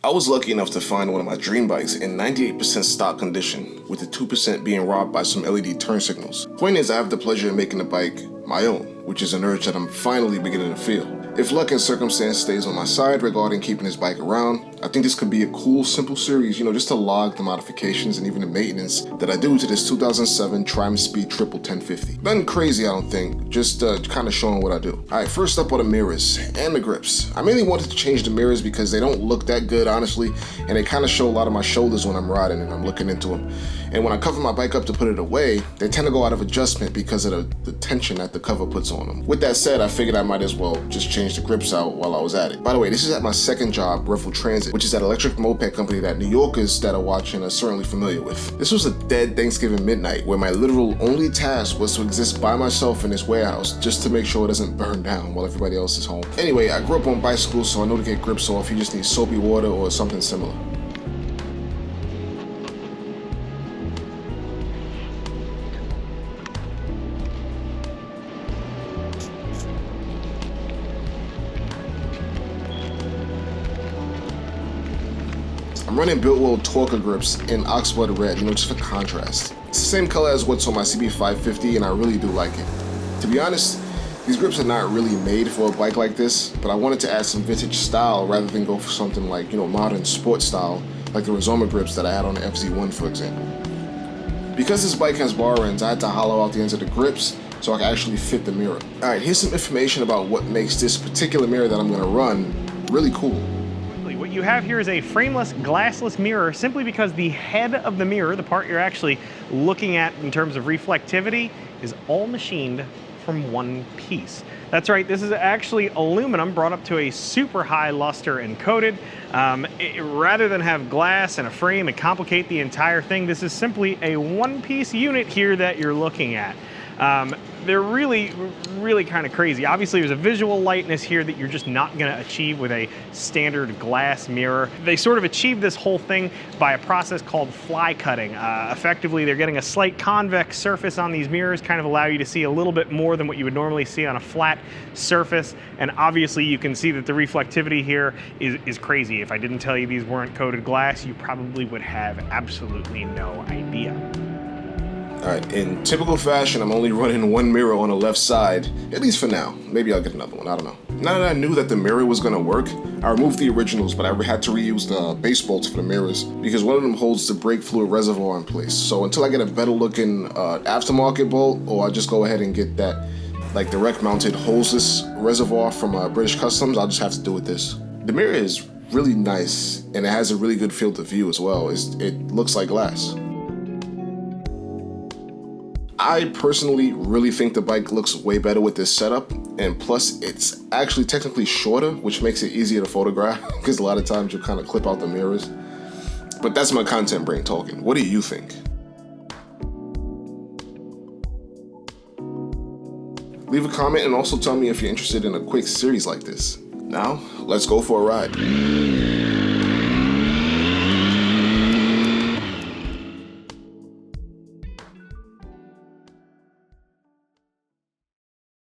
I was lucky enough to find one of my dream bikes in 98% stock condition, with the 2% being robbed by some LED turn signals. Point is, I have the pleasure of making the bike my own, which is an urge that I'm finally beginning to feel. If luck and circumstance stays on my side regarding keeping this bike around, I think this could be a cool, simple series, just to log the modifications and even the maintenance that I do to this 2007 Tri-Speed Triple 1050. Nothing crazy, I don't think, just kind of showing what I do. Alright, first up are the mirrors and the grips. I mainly wanted to change the mirrors because they don't look that good, honestly, and they kind of show a lot of my shoulders when I'm riding and I'm looking into them. And when I cover my bike up to put it away, they tend to go out of adjustment because of the tension that the cover puts on them. With that said, I figured I might as well just change the grips out while I was at it. By the way, this is at my second job, Riffle Transit, which is that electric moped company that New Yorkers that are watching are certainly familiar with. This was a dead Thanksgiving midnight where my literal only task was to exist by myself in this warehouse just to make sure it doesn't burn down while everybody else is home. Anyway, I grew up on bicycles, so I know to get grips off, you just need soapy water or something similar. I'm running Biltwell Torker grips in Oxblood Red, just for contrast. It's the same color as what's on my CB550 and I really do like it. To be honest, these grips are not really made for a bike like this, but I wanted to add some vintage style rather than go for something like, modern sport style, like the Rizoma grips that I had on the FZ1, for example. Because this bike has bar ends, I had to hollow out the ends of the grips so I can actually fit the mirror. Alright, here's some information about what makes this particular mirror that I'm going to run really cool. What you have here is a frameless, glassless mirror simply because the head of the mirror, the part you're actually looking at in terms of reflectivity, is all machined from one piece. That's right, this is actually aluminum brought up to a super high luster and coated. Rather than have glass and a frame and complicate the entire thing, this is simply a one-piece unit here that you're looking at. They're really kind of crazy. Obviously, there's a visual lightness here that you're just not going to achieve with a standard glass mirror. They sort of achieve this whole thing by a process called fly cutting. Effectively, they're getting a slight convex surface on these mirrors, kind of allow you to see a little bit more than what you would normally see on a flat surface. And obviously, you can see that the reflectivity here is crazy. If I didn't tell you these weren't coated glass, you probably would have absolutely no idea. Alright, in typical fashion, I'm only running one mirror on the left side, at least for now. Maybe I'll get another one, I don't know. Now that I knew that the mirror was going to work, I removed the originals, but I had to reuse the base bolts for the mirrors because one of them holds the brake fluid reservoir in place. So until I get a better looking aftermarket bolt, or I just go ahead and get that like direct mounted hoseless reservoir from British Customs, I'll just have to do with this. The mirror is really nice and it has a really good field of view as well. It looks like glass. I personally really think the bike looks way better with this setup, and plus it's actually technically shorter, which makes it easier to photograph because a lot of times you kind of clip out the mirrors. But that's my content brain talking. What do you think? Leave a comment and also tell me if you're interested in a quick series like this. Now, let's go for a ride.